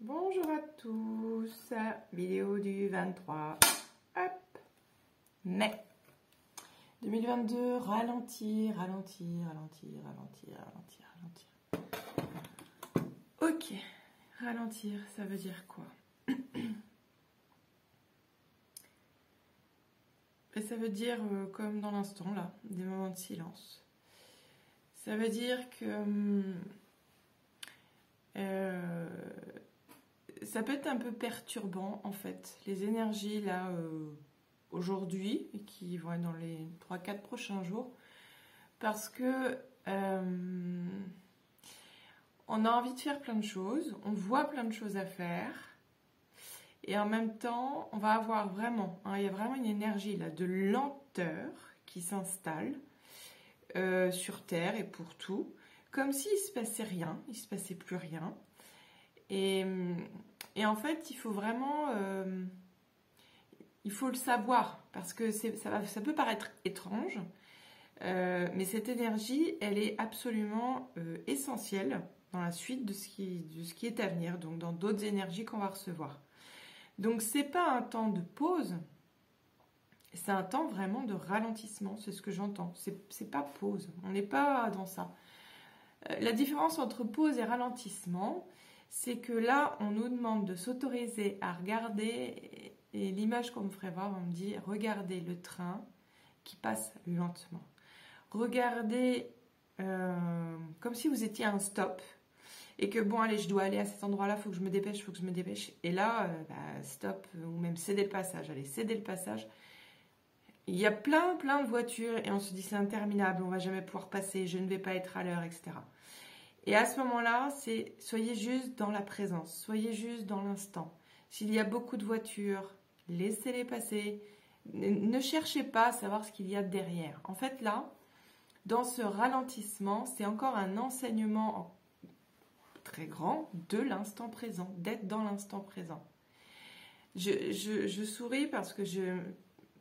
Bonjour à tous, vidéo du 23 mai 2022, ralentir. Ok, ralentir, ça veut dire quoi? Et ça veut dire, comme dans l'instant là, des moments de silence. Ça veut dire que ça peut être un peu perturbant en fait, les énergies là aujourd'hui, qui vont être dans les 3-4 prochains jours, parce que on a envie de faire plein de choses, on voit plein de choses à faire, et en même temps, on va avoir vraiment, il y a vraiment une énergie là de lenteur qui s'installe sur Terre et pour tout, comme s'il se passait rien, il se passait plus rien. Et en fait, il faut vraiment, il faut le savoir, parce que ça peut paraître étrange, mais cette énergie, elle est absolument essentielle dans la suite de ce qui est à venir, donc dans d'autres énergies qu'on va recevoir. Donc c'est pas un temps de pause, c'est un temps vraiment de ralentissement, c'est ce que j'entends. C'est pas pause, on n'est pas dans ça. La différence entre pause et ralentissement, c'est que là, on nous demande de s'autoriser à regarder, et l'image qu'on me ferait voir, on me dit, regardez le train qui passe lentement. Regardez comme si vous étiez à un stop, et que bon, allez, je dois aller à cet endroit-là, il faut que je me dépêche, et là, stop, ou même céder le passage, allez, céder le passage. Il y a plein de voitures, et on se dit, c'est interminable, on va jamais pouvoir passer, je ne vais pas être à l'heure, etc. Et à ce moment-là, soyez juste dans la présence, soyez juste dans l'instant. S'il y a beaucoup de voitures, laissez-les passer. Ne cherchez pas à savoir ce qu'il y a derrière. En fait, là, dans ce ralentissement, c'est encore un enseignement très grand de l'instant présent, d'être dans l'instant présent. Je souris parce que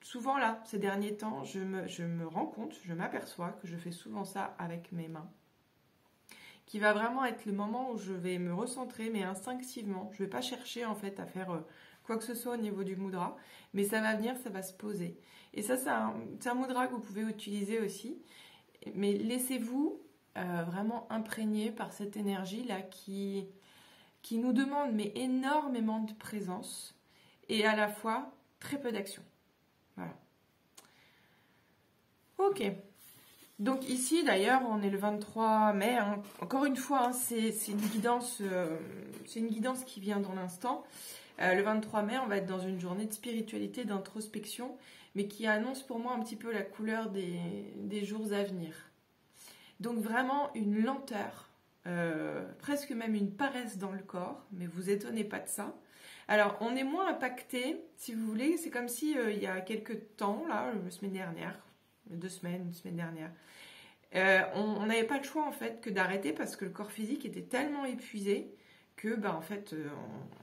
souvent là, ces derniers temps, je me rends compte, je m'aperçois que je fais souvent ça avec mes mains, qui va vraiment être le moment où je vais me recentrer, mais instinctivement. Je ne vais pas chercher en fait à faire quoi que ce soit au niveau du mudra, mais ça va venir, ça va se poser. Et ça, c'est un mudra que vous pouvez utiliser aussi, mais laissez-vous vraiment imprégner par cette énergie-là qui nous demande mais énormément de présence et à la fois très peu d'action. Voilà. Ok. Donc ici d'ailleurs on est le 23 mai, hein. Encore une fois, hein, c'est une guidance qui vient dans l'instant. Le 23 mai, on va être dans une journée de spiritualité, d'introspection, mais qui annonce pour moi un petit peu la couleur des jours à venir. Donc vraiment une lenteur, presque même une paresse dans le corps, mais vous étonnez pas de ça. Alors on est moins impacté, si vous voulez, c'est comme si il y a quelques temps, là, la semaine dernière, 2 semaines, une semaine dernière, on n'avait pas le choix en fait que d'arrêter parce que le corps physique était tellement épuisé que en fait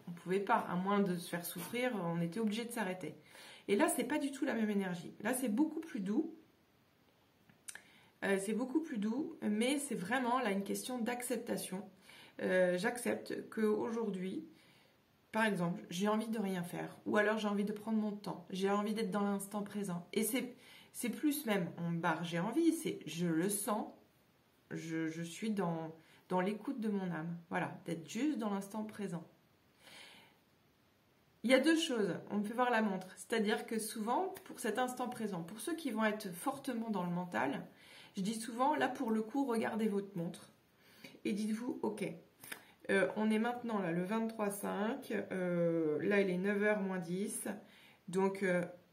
on pouvait pas, à moins de se faire souffrir, on était obligé de s'arrêter. Et là c'est pas du tout la même énergie. Là c'est beaucoup plus doux. Mais c'est vraiment là une question d'acceptation. J'accepte qu'aujourd'hui, par exemple, j'ai envie de rien faire, ou alors j'ai envie de prendre mon temps, j'ai envie d'être dans l'instant présent. Et c'est plus même, j'ai envie, c'est je le sens, je suis dans l'écoute de mon âme. Voilà, d'être juste dans l'instant présent. Il y a 2 choses, on me fait voir la montre, c'est-à-dire que souvent, pour cet instant présent, pour ceux qui vont être fortement dans le mental, je dis souvent, là pour le coup, regardez votre montre et dites-vous, ok, on est maintenant là le 23/5, là il est 9h moins 10, donc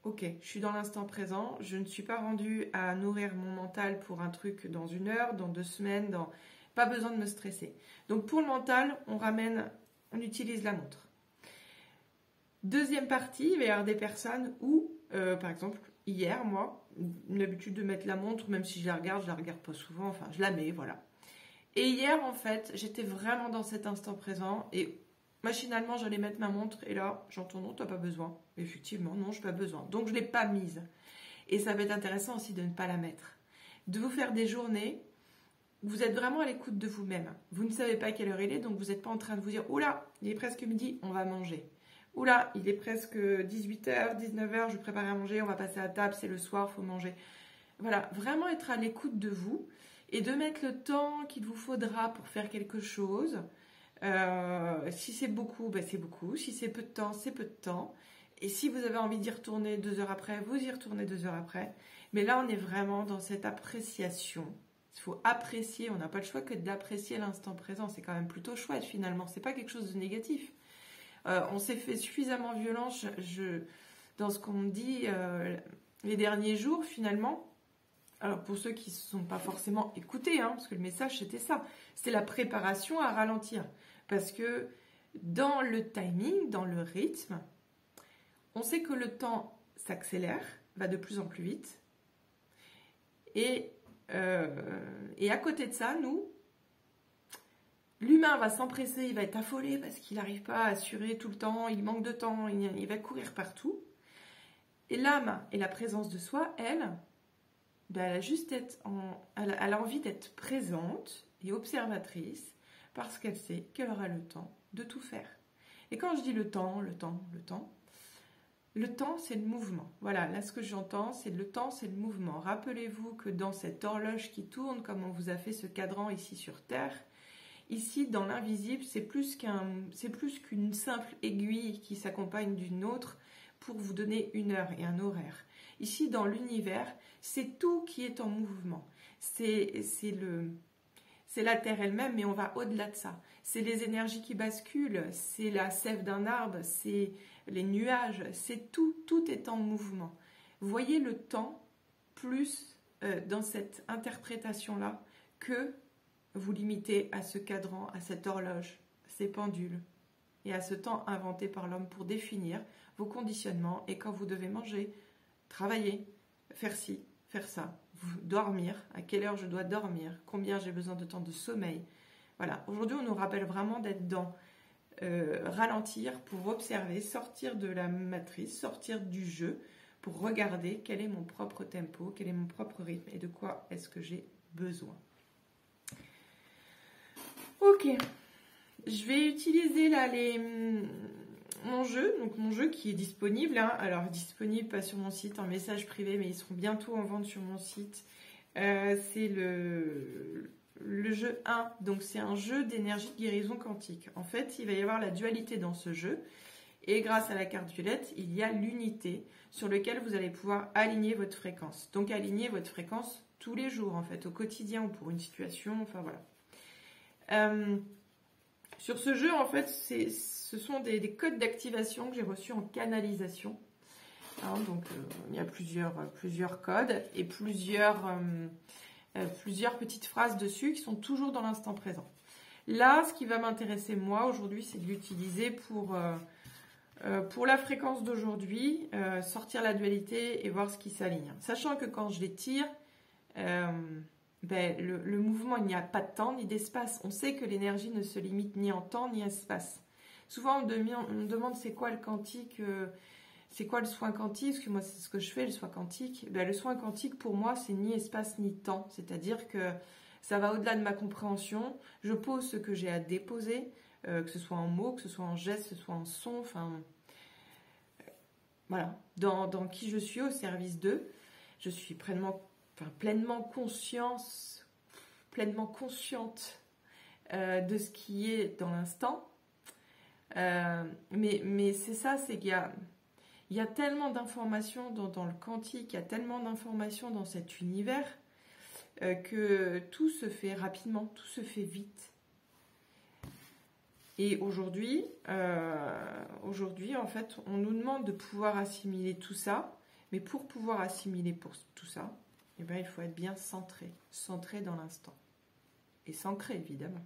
ok, je suis dans l'instant présent, je ne suis pas rendue à nourrir mon mental pour un truc dans 1 heure, dans 2 semaines, pas besoin de me stresser. Donc pour le mental, on utilise la montre. Deuxième partie, il va y avoir des personnes où, par exemple, hier, moi, une habitude de mettre la montre, même si je la regarde pas souvent, enfin, je la mets, voilà. Et hier, en fait, j'étais vraiment dans cet instant présent et machinalement, j'allais mettre ma montre et là, j'entends non, t'as pas besoin. Effectivement, non, je n'ai pas besoin. Donc, je ne l'ai pas mise. Et ça va être intéressant aussi de ne pas la mettre. De vous faire des journées vous êtes vraiment à l'écoute de vous-même. Vous ne savez pas quelle heure il est, donc vous n'êtes pas en train de vous dire « Oula, il est presque midi, on va manger. Oula, il est presque 18h, 19h, je prépare à manger, on va passer à table, c'est le soir, il faut manger. » Voilà, vraiment être à l'écoute de vous et de mettre le temps qu'il vous faudra pour faire quelque chose. Si c'est beaucoup, ben c'est beaucoup. Si c'est peu de temps, c'est peu de temps. Et si vous avez envie d'y retourner 2 heures après, vous y retournez 2 heures après. Mais là, on est vraiment dans cette appréciation. Il faut apprécier, on n'a pas le choix que d'apprécier l'instant présent. C'est quand même plutôt chouette finalement, c'est pas quelque chose de négatif. On s'est fait suffisamment violence dans ce qu'on me dit les derniers jours finalement. Alors pour ceux qui ne se sont pas forcément écoutés, hein, parce que le message c'était ça, c'est la préparation à ralentir. Parce que dans le timing, dans le rythme, on sait que le temps s'accélère, va de plus en plus vite. Et à côté de ça, nous, l'humain va s'empresser, il va être affolé parce qu'il n'arrive pas à assurer tout le temps, il manque de temps, il va courir partout. Et l'âme et la présence de soi, elle, ben elle a juste elle a envie d'être présente et observatrice parce qu'elle sait qu'elle aura le temps de tout faire. Et quand je dis le temps, c'est le mouvement. Voilà, là ce que j'entends, c'est le temps, c'est le mouvement. Rappelez-vous que dans cette horloge qui tourne, comme on vous a fait ce cadran ici sur Terre, ici dans l'invisible, c'est plus qu'une simple aiguille qui s'accompagne d'une autre pour vous donner une heure et un horaire. Ici dans l'univers, c'est tout qui est en mouvement. C'est la Terre elle-même, mais on va au-delà de ça. C'est les énergies qui basculent, c'est la sève d'un arbre, c'est les nuages, c'est tout est en mouvement. Voyez le temps plus dans cette interprétation-là que vous limitez à ce cadran, à cette horloge, à ces pendules et à ce temps inventé par l'homme pour définir vos conditionnements et quand vous devez manger, travailler, faire ci, faire ça, dormir, à quelle heure je dois dormir, combien j'ai besoin de temps de sommeil. Voilà, aujourd'hui on nous rappelle vraiment d'être dans ralentir pour observer, sortir de la matrice, sortir du jeu pour regarder quel est mon propre tempo, quel est mon propre rythme et de quoi est-ce que j'ai besoin. Ok, je vais utiliser là mon jeu qui est disponible, hein. Alors disponible pas sur mon site, en message privé, mais ils seront bientôt en vente sur mon site. C'est le jeu 1, donc c'est un jeu d'énergie de guérison quantique. En fait, il va y avoir la dualité dans ce jeu, et grâce à la carte violette, il y a l'unité sur laquelle vous allez pouvoir aligner votre fréquence. Donc aligner votre fréquence tous les jours, en fait, au quotidien ou pour une situation, enfin voilà. Sur ce jeu, en fait, ce sont des codes d'activation que j'ai reçus en canalisation. Hein, donc, il y a plusieurs codes et plusieurs petites phrases dessus qui sont toujours dans l'instant présent. Là, ce qui va m'intéresser, moi, aujourd'hui, c'est de l'utiliser pour la fréquence d'aujourd'hui, sortir la dualité et voir ce qui s'aligne. Sachant que quand je les tire, le mouvement, il n'y a pas de temps ni d'espace. On sait que l'énergie ne se limite ni en temps ni en espace. Souvent, on me demande c'est quoi le quantique, c'est quoi le soin quantique, parce que moi, c'est ce que je fais, le soin quantique. Le soin quantique, pour moi, c'est ni espace ni temps. C'est-à-dire que ça va au-delà de ma compréhension. Je pose ce que j'ai à déposer, que ce soit en mots, que ce soit en gestes, que ce soit en son, enfin... voilà. Dans qui je suis, au service d'eux. Je suis pleinement consciente de ce qui est dans l'instant. Mais c'est ça, c'est qu'il y a tellement d'informations dans le quantique, il y a tellement d'informations dans cet univers que tout se fait rapidement, tout se fait vite. Et aujourd'hui, en fait, on nous demande de pouvoir assimiler tout ça, mais pour pouvoir assimiler tout ça, il faut être bien centré dans l'instant. Et s'ancrer, évidemment.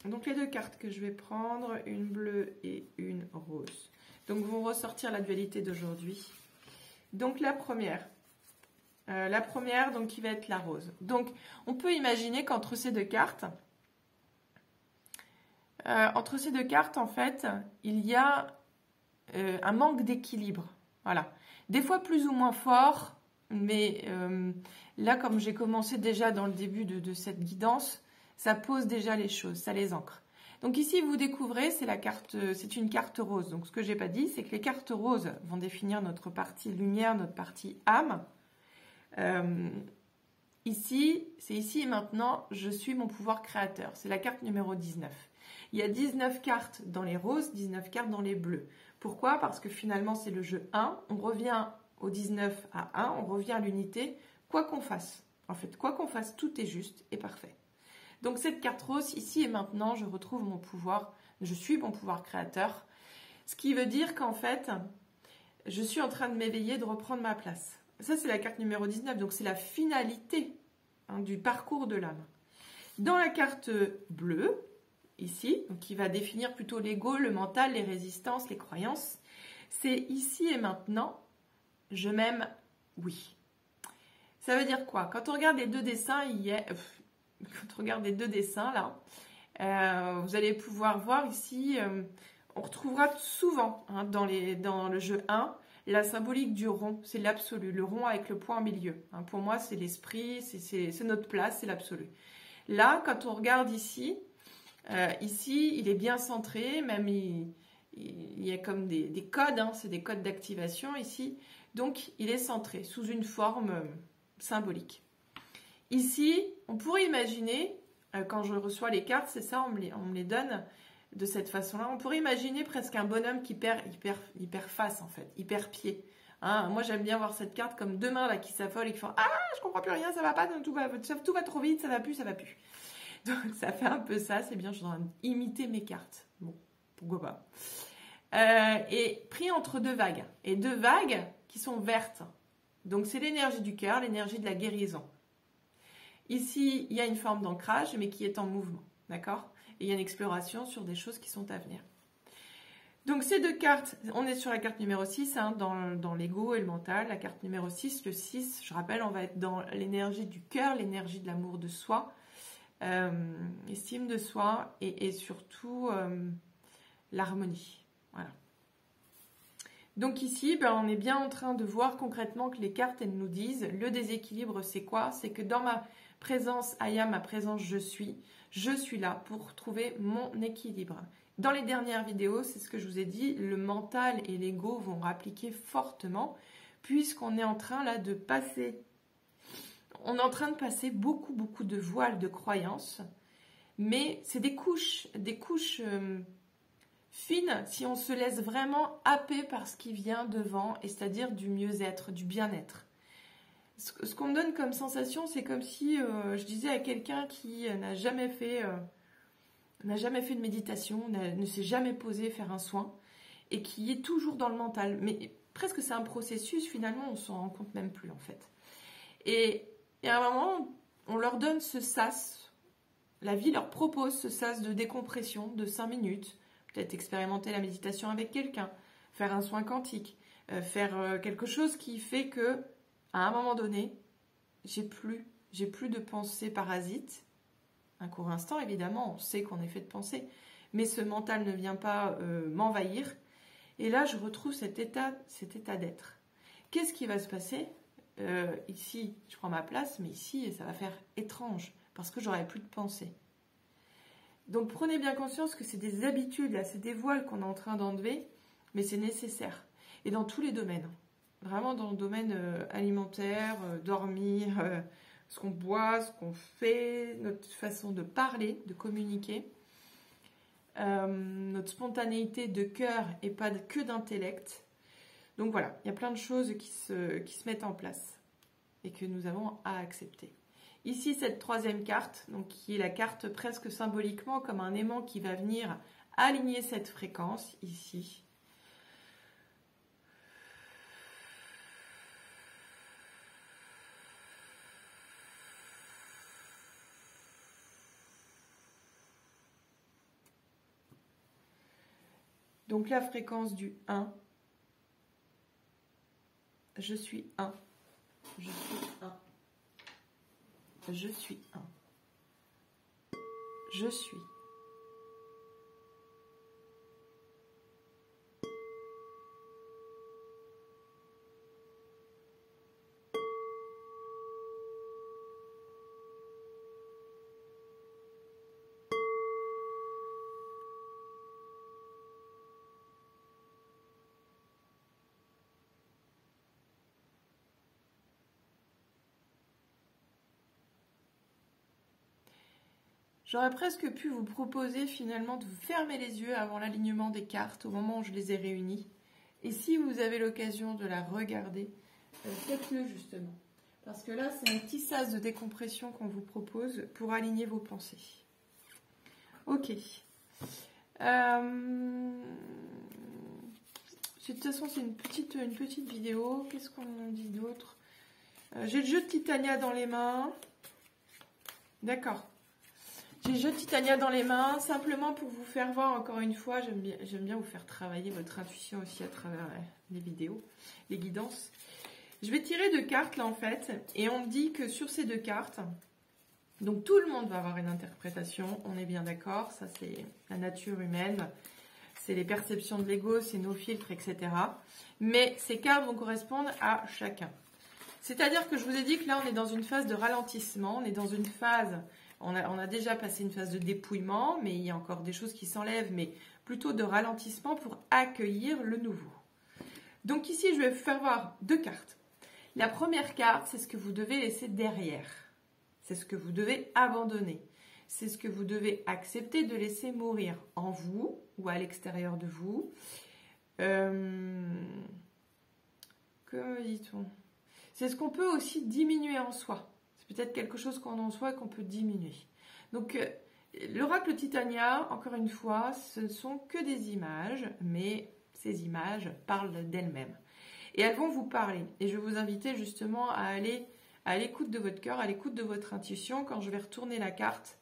Donc les deux cartes que je vais prendre, une bleue et une rose. Donc vont ressortir la dualité d'aujourd'hui. Donc la première donc qui va être la rose. Donc on peut imaginer qu'entre ces deux cartes, en fait, il y a un manque d'équilibre. Voilà. Des fois plus ou moins fort, mais là, comme j'ai commencé déjà dans le début de cette guidance, ça pose déjà les choses, ça les ancre. Donc ici, vous découvrez, c'est une carte rose. Donc ce que j'ai pas dit, c'est que les cartes roses vont définir notre partie lumière, notre partie âme. Ici, c'est ici et maintenant, je suis mon pouvoir créateur. C'est la carte numéro 19. Il y a 19 cartes dans les roses, 19 cartes dans les bleus. Pourquoi? Parce que finalement, c'est le jeu 1. On revient au 19 à 1, on revient à l'unité, quoi qu'on fasse. En fait, quoi qu'on fasse, tout est juste et parfait. Donc cette carte rose, ici et maintenant, je retrouve mon pouvoir, je suis mon pouvoir créateur. Ce qui veut dire qu'en fait, je suis en train de m'éveiller, de reprendre ma place. Ça, c'est la carte numéro 19, donc c'est la finalité du parcours de l'âme. Dans la carte bleue, ici, donc qui va définir plutôt l'ego, le mental, les résistances, les croyances, c'est ici et maintenant, je m'aime, oui. Ça veut dire quoi? Quand on regarde les deux dessins, quand on regarde les deux dessins là, vous allez pouvoir voir ici, on retrouvera souvent dans le jeu 1, la symbolique du rond, c'est l'absolu, le rond avec le point au milieu. Pour moi, c'est l'esprit, c'est notre place, c'est l'absolu. Là, quand on regarde ici, il est bien centré, même il y a comme des codes, c'est des codes d'activation ici. Donc, il est centré sous une forme symbolique. Ici, on pourrait imaginer, quand je reçois les cartes, c'est ça, on me les donne de cette façon-là. On pourrait imaginer presque un bonhomme qui perd face, en fait, il perd pied. Moi, j'aime bien voir cette carte comme deux mains là, qui s'affolent et qui font « Ah, je comprends plus rien, ça va pas, tout va trop vite, ça va plus. » Donc, ça fait un peu ça, c'est bien, je suis en train d'imiter mes cartes. Bon, pourquoi pas. Et pris entre deux vagues. Et deux vagues qui sont vertes. Donc, c'est l'énergie du cœur, l'énergie de la guérison. Ici, il y a une forme d'ancrage, mais qui est en mouvement. D'accord? Et il y a une exploration sur des choses qui sont à venir. Donc, ces deux cartes, on est sur la carte numéro 6, dans l'ego et le mental. La carte numéro 6, le 6, je rappelle, on va être dans l'énergie du cœur, l'énergie de l'amour de soi, estime de soi et surtout l'harmonie. Voilà. Donc ici, on est bien en train de voir concrètement que les cartes, elles nous disent, le déséquilibre, c'est quoi? C'est que dans ma présence, Aya, ma présence, je suis là pour trouver mon équilibre. Dans les dernières vidéos, c'est ce que je vous ai dit, le mental et l'ego vont rappliquer fortement, puisqu'on est en train là de passer, beaucoup, beaucoup de voiles de croyances, mais c'est des couches fines si on se laisse vraiment happer par ce qui vient devant, et c'est-à-dire du mieux-être, du bien-être. Ce qu'on me donne comme sensation, c'est comme si je disais à quelqu'un qui n'a jamais fait de méditation, ne s'est jamais posé faire un soin, et qui est toujours dans le mental. Mais presque c'est un processus, finalement, on ne s'en rend compte même plus en fait. Et à un moment, on leur donne ce sas, la vie leur propose ce sas de décompression de 5 minutes, peut-être expérimenter la méditation avec quelqu'un, faire un soin quantique, faire quelque chose qui fait que, à un moment donné, j'ai plus de pensée parasite. Un court instant, évidemment, on sait qu'on est fait de pensée, mais ce mental ne vient pas m'envahir. Et là, je retrouve cet état d'être. Qu'est-ce qui va se passer? Ici, je prends ma place, mais ici, ça va faire étrange, parce que j'aurai plus de pensée. Donc prenez bien conscience que c'est des habitudes, là, c'est des voiles qu'on est en train d'enlever, mais c'est nécessaire. Et dans tous les domaines. Vraiment dans le domaine alimentaire, dormir, ce qu'on boit, ce qu'on fait, notre façon de parler, de communiquer, notre spontanéité de cœur et pas que d'intellect. Donc voilà, il y a plein de choses qui se mettent en place et que nous avons à accepter. Ici, cette troisième carte, donc, qui est la carte presque symboliquement comme un aimant qui va venir aligner cette fréquence, ici. Donc la fréquence du 1, je suis 1, je suis 1. Je suis un. Je suis. J'aurais presque pu vous proposer finalement de vous fermer les yeux avant l'alignement des cartes au moment où je les ai réunies. Et si vous avez l'occasion de la regarder, faites-le justement. Parce que là, c'est un petit sas de décompression qu'on vous propose pour aligner vos pensées. Ok. De toute façon, c'est une petite vidéo. Qu'est-ce qu'on dit d'autre? J'ai le jeu de Titania dans les mains. D'accord. J'ai le jeu de Titania dans les mains, simplement pour vous faire voir, encore une fois, j'aime bien vous faire travailler votre intuition aussi à travers les vidéos, les guidances. Je vais tirer 2 cartes là en fait, et on me dit que sur ces 2 cartes, donc tout le monde va avoir une interprétation, on est bien d'accord, ça c'est la nature humaine, c'est les perceptions de l'ego, c'est nos filtres, etc. Mais ces cartes vont correspondre à chacun. C'est-à-dire que je vous ai dit que là on est dans une phase de ralentissement, on est dans une phase... On a déjà passé une phase de dépouillement, mais il y a encore des choses qui s'enlèvent, mais plutôt de ralentissement pour accueillir le nouveau. Donc ici, je vais vous faire voir 2 cartes. La première carte, c'est ce que vous devez laisser derrière. C'est ce que vous devez abandonner. C'est ce que vous devez accepter de laisser mourir en vous ou à l'extérieur de vous. Comment dit-on? C'est ce qu'on peut aussi diminuer en soi. Peut-être quelque chose qu'on a en soi et qu'on peut diminuer. Donc, l'oracle Titania, encore une fois, ce ne sont que des images, mais ces images parlent d'elles-mêmes. Et elles vont vous parler. Et je vais vous inviter justement à aller à l'écoute de votre cœur, à l'écoute de votre intuition, quand je vais retourner la carte.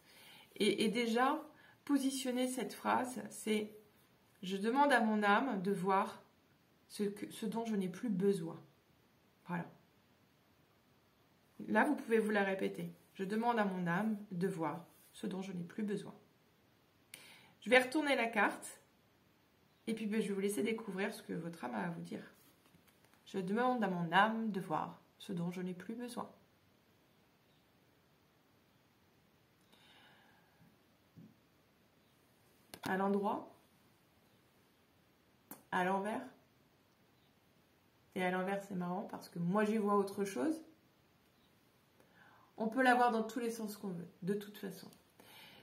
Et déjà, positionner cette phrase, c'est « Je demande à mon âme de voir ce dont je n'ai plus besoin. » Voilà. Là, vous pouvez vous la répéter. Je demande à mon âme de voir ce dont je n'ai plus besoin. Je vais retourner la carte et puis je vais vous laisser découvrir ce que votre âme a à vous dire. Je demande à mon âme de voir ce dont je n'ai plus besoin. À l'endroit, à l'envers. Et à l'envers, c'est marrant parce que moi, j'y vois autre chose. On peut l'avoir dans tous les sens qu'on veut, de toute façon.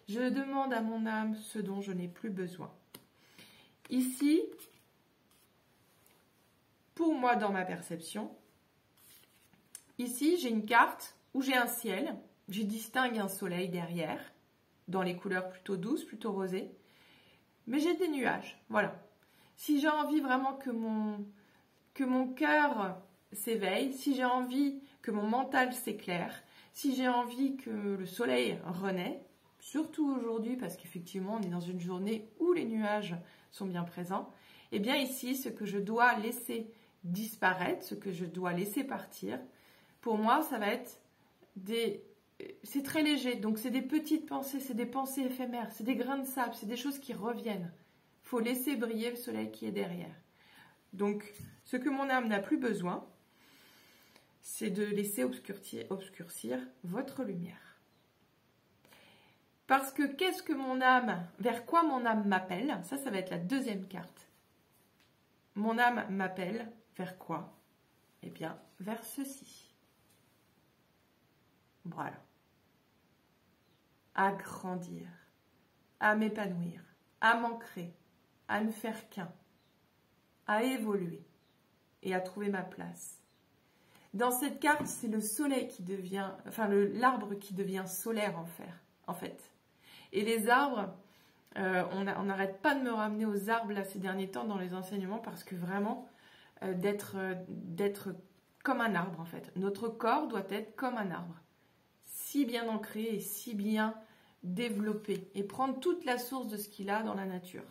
Je demande à mon âme ce dont je n'ai plus besoin. Ici, pour moi, dans ma perception, ici, j'ai une carte où j'ai un ciel. Je distingue un soleil derrière, dans les couleurs plutôt douces, plutôt rosées. Mais j'ai des nuages, voilà. Si j'ai envie vraiment que mon cœur s'éveille, si j'ai envie que mon mental s'éclaire, si j'ai envie que le soleil renaît, surtout aujourd'hui, parce qu'effectivement, on est dans une journée où les nuages sont bien présents, eh bien ici, ce que je dois laisser disparaître, ce que je dois laisser partir, pour moi, ça va être c'est très léger, donc c'est des petites pensées, c'est des pensées éphémères, c'est des grains de sable, c'est des choses qui reviennent. Il faut laisser briller le soleil qui est derrière. Donc, ce que mon âme n'a plus besoin, c'est de laisser obscurcir votre lumière. Parce que qu'est-ce que mon âme, vers quoi mon âme m'appelle? Ça va être la deuxième carte. Mon âme m'appelle vers quoi? Eh bien, vers ceci. Voilà. À grandir, à m'épanouir, à m'ancrer, à ne faire qu'un, à évoluer et à trouver ma place. Dans cette carte, c'est le soleil qui devient, enfin l'arbre qui devient solaire en fait. Et les arbres, on n'arrête pas de me ramener aux arbres là ces derniers temps dans les enseignements parce que vraiment, d'être comme un arbre en fait. Notre corps doit être comme un arbre, si bien ancré et si bien développé et prendre toute la source de ce qu'il a dans la nature.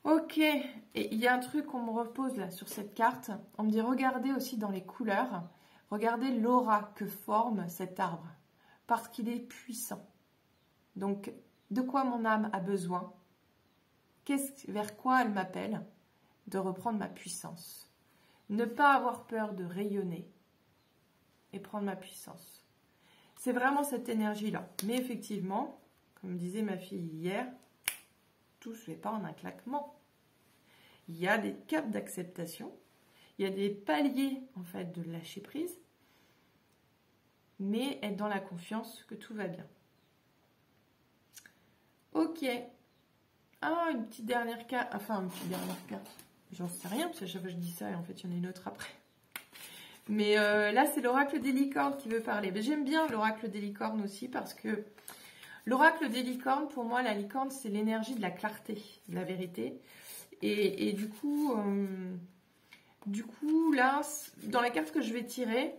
Ok, et il y a un truc qu'on me repose là sur cette carte. On me dit regardez aussi dans les couleurs, regardez l'aura que forme cet arbre, parce qu'il est puissant. Donc, de quoi mon âme a besoin? Vers quoi elle m'appelle? De reprendre ma puissance. Ne pas avoir peur de rayonner et prendre ma puissance. C'est vraiment cette énergie-là. Mais effectivement, comme disait ma fille hier, tout ne se fait pas en un claquement. Il y a des caps d'acceptation, il y a des paliers en fait de lâcher prise. mais être dans la confiance que tout va bien. Ok. Ah, une petite dernière carte. Enfin, une petite dernière carte. J'en sais rien, parce que chaque fois je dis ça et en fait, il y en a une autre après. Mais là, c'est l'oracle des licornes qui veut parler. Mais j'aime bien l'oracle des licornes aussi parce que l'oracle des licornes, pour moi, la licorne, c'est l'énergie de la clarté, de la vérité. Et du coup, là, dans la carte que je vais tirer,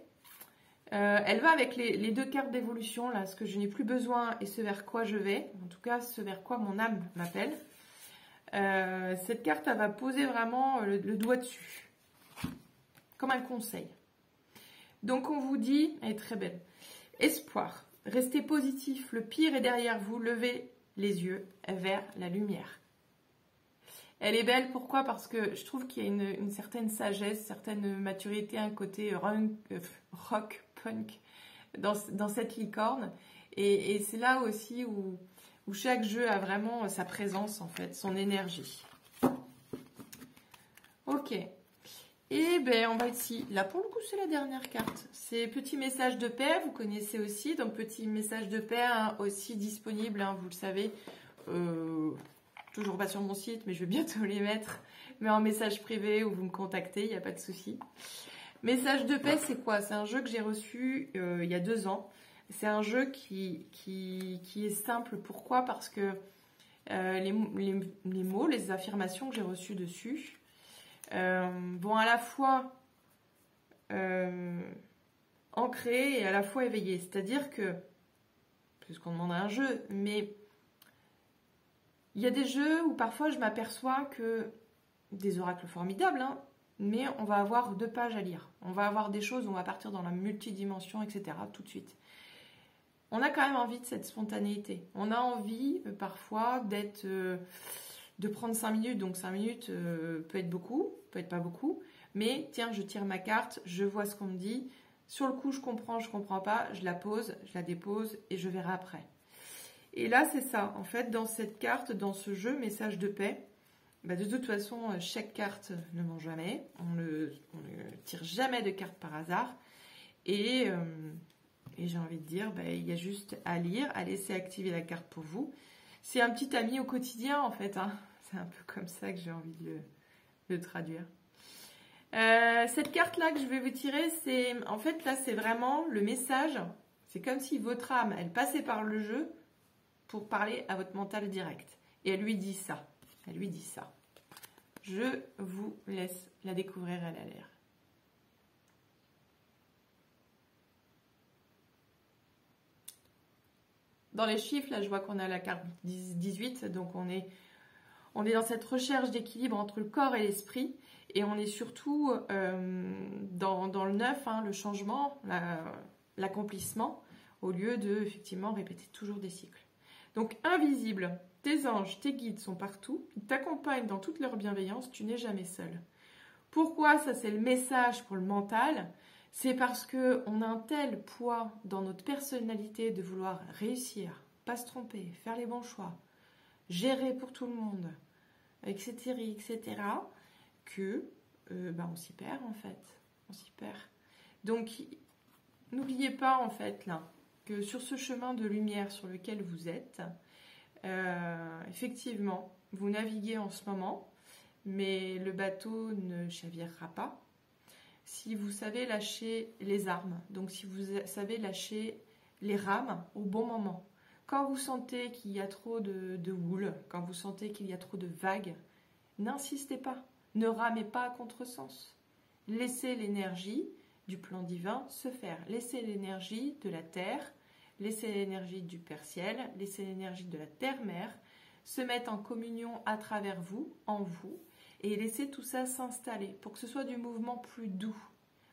elle va avec les deux cartes d'évolution, là, ce que je n'ai plus besoin et ce vers quoi je vais. En tout cas, ce vers quoi mon âme m'appelle. Cette carte, elle va poser vraiment le doigt dessus, comme un conseil. Donc, on vous dit, elle est très belle, espoir, restez positif, le pire est derrière vous, levez les yeux vers la lumière. Elle est belle, pourquoi? Parce que je trouve qu'il y a une certaine sagesse, certaine maturité, un côté rock, punk dans cette licorne. Et c'est là aussi où chaque jeu a vraiment sa présence, en fait, son énergie. Ok. Et ben on va ici. Là, pour le coup, c'est la dernière carte. C'est petit message de paix, vous connaissez aussi. Donc, petit message de paix hein, aussi disponible, hein, vous le savez. Toujours pas sur mon site, mais je vais bientôt les mettre. Mais en message privé où vous me contactez, il n'y a pas de souci. Message de paix, c'est quoi? C'est un jeu que j'ai reçu il y a 2 ans. C'est un jeu qui est simple. Pourquoi? Parce que les mots, les affirmations que j'ai reçues dessus vont à la fois ancrer et à la fois éveiller. C'est-à-dire que, c'est ce qu'on demande à un jeu, mais il y a des jeux où parfois je m'aperçois que des oracles formidables, hein, mais on va avoir 2 pages à lire. On va avoir des choses où on va partir dans la multidimension, etc. tout de suite. On a quand même envie de cette spontanéité. On a envie parfois de prendre 5 minutes. Donc 5 minutes peut être beaucoup, peut être pas beaucoup. Mais tiens, je tire ma carte, je vois ce qu'on me dit. Sur le coup, je comprends pas. Je la pose, je la dépose et je verrai après. Et là, c'est ça. En fait, dans cette carte, dans ce jeu, message de paix, bah, de toute façon, chaque carte ne ment jamais. On ne tire jamais de carte par hasard. Et j'ai envie de dire, bah, il y a juste à lire, à laisser activer la carte pour vous. C'est un petit ami au quotidien, en fait. Hein. C'est un peu comme ça que j'ai envie de le traduire. Cette carte-là que je vais vous tirer, c'est en fait, là, c'est vraiment le message. C'est comme si votre âme, elle passait par le jeu pour parler à votre mental direct. Et elle lui dit ça. Elle lui dit ça. Je vous laisse la découvrir, elle a l'air. Dans les chiffres, là, je vois qu'on a la carte 18, donc on est dans cette recherche d'équilibre entre le corps et l'esprit, et on est surtout dans le neuf, hein, le changement, l'accomplissement, au lieu de, effectivement, répéter toujours des cycles. Donc, invisible, tes anges, tes guides sont partout, ils t'accompagnent dans toute leur bienveillance, tu n'es jamais seul. Pourquoi? Ça, c'est le message pour le mental. C'est parce qu'on a un tel poids dans notre personnalité de vouloir réussir, pas se tromper, faire les bons choix, gérer pour tout le monde, etc., que on s'y perd en fait. On s'y perd. Donc, n'oubliez pas en fait là que sur ce chemin de lumière sur lequel vous êtes, effectivement, vous naviguez en ce moment, mais le bateau ne chavirera pas. Si vous savez lâcher les armes, donc si vous savez lâcher les rames au bon moment, quand vous sentez qu'il y a trop de houle, quand vous sentez qu'il y a trop de vagues, n'insistez pas, ne ramez pas à contresens. Laissez l'énergie du plan divin se faire, laissez l'énergie de la terre, laissez l'énergie du Père Ciel, laissez l'énergie de la Terre-Mère se mettre en communion à travers vous, en vous, et laissez tout ça s'installer pour que ce soit du mouvement plus doux.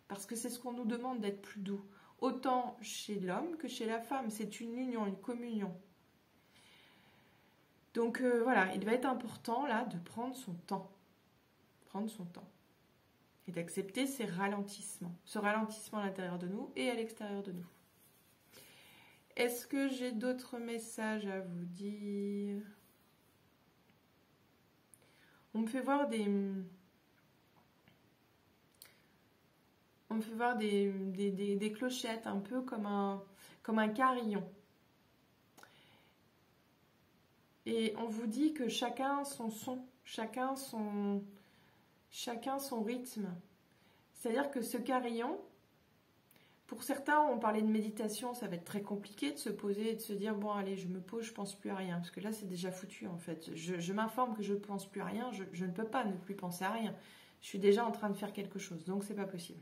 Parce que c'est ce qu'on nous demande d'être plus doux. Autant chez l'homme que chez la femme. C'est une union, une communion. Donc voilà, il va être important là de prendre son temps. Prendre son temps. Et d'accepter ces ralentissements. Ce ralentissement à l'intérieur de nous et à l'extérieur de nous. Est-ce que j'ai d'autres messages à vous dire ? On me fait voir on me fait voir des clochettes, un peu comme un carillon. Et on vous dit que chacun son son, chacun son rythme. C'est-à-dire que ce carillon, pour certains, on parlait de méditation, ça va être très compliqué de se poser et de se dire, bon allez, je me pose, je pense plus à rien. Parce que là, c'est déjà foutu en fait. Je m'informe que je ne pense plus à rien, je ne peux pas ne plus penser à rien. Je suis déjà en train de faire quelque chose, donc c'est pas possible.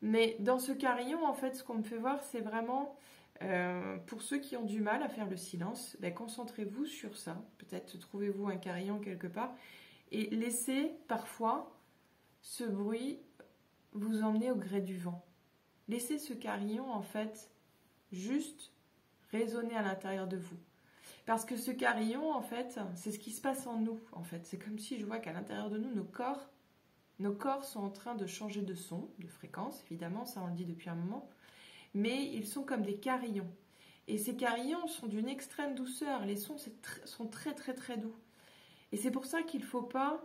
Mais dans ce carillon, en fait, ce qu'on me fait voir, c'est vraiment, pour ceux qui ont du mal à faire le silence, ben, concentrez-vous sur ça. Peut-être trouvez-vous un carillon quelque part et laissez parfois ce bruit vous emmener au gré du vent. Laissez ce carillon, en fait, juste résonner à l'intérieur de vous. Parce que ce carillon, en fait, c'est ce qui se passe en nous, en fait. C'est comme si je vois qu'à l'intérieur de nous, nos corps sont en train de changer de son, de fréquence, évidemment, ça on le dit depuis un moment, mais ils sont comme des carillons. Et ces carillons sont d'une extrême douceur, les sons sont très très très doux. Et c'est pour ça qu'il ne faut pas,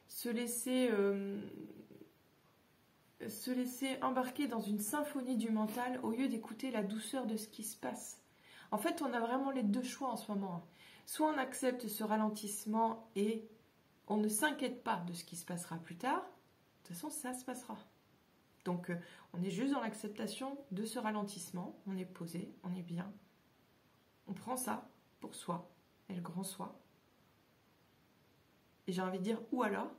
se laisser embarquer dans une symphonie du mental au lieu d'écouter la douceur de ce qui se passe. En fait, on a vraiment les deux choix en ce moment. Soit on accepte ce ralentissement et on ne s'inquiète pas de ce qui se passera plus tard. De toute façon, ça se passera. Donc, on est juste dans l'acceptation de ce ralentissement. On est posé, on est bien. On prend ça pour soi et le grand soi. Et j'ai envie de dire ou alors.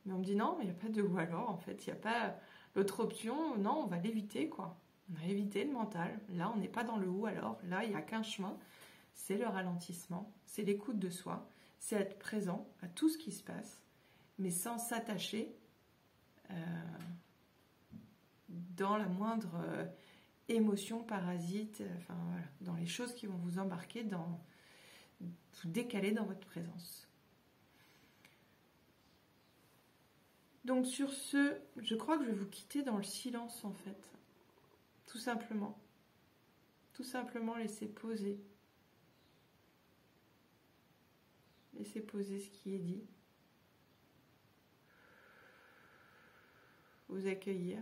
Mais on me dit non, mais il n'y a pas de ou alors en fait. Il n'y a pas l'autre option. Non, on va l'éviter quoi. On a évité le mental. Là, on n'est pas dans le ou alors. Là, il n'y a qu'un chemin. C'est le ralentissement. C'est l'écoute de soi. C'est être présent à tout ce qui se passe, mais sans s'attacher dans la moindre émotion parasite, enfin, voilà, dans les choses qui vont vous embarquer, vous décaler dans votre présence. Donc sur ce, je crois que je vais vous quitter dans le silence en fait, tout simplement. Tout simplement laisser poser. Laissez poser ce qui est dit. Vous accueillir.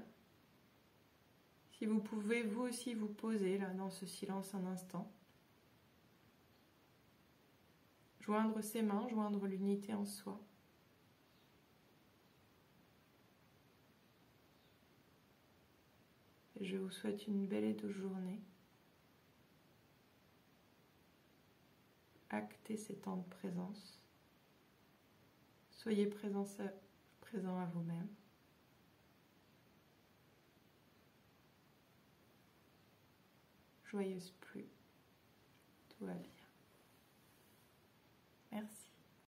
Si vous pouvez, vous aussi, vous poser là dans ce silence un instant. Joindre ses mains, joindre l'unité en soi. Et je vous souhaite une belle et douce journée. Actez ces temps de présence. Soyez présent à vous-même. Joyeuse pluie. Tout va bien. Merci.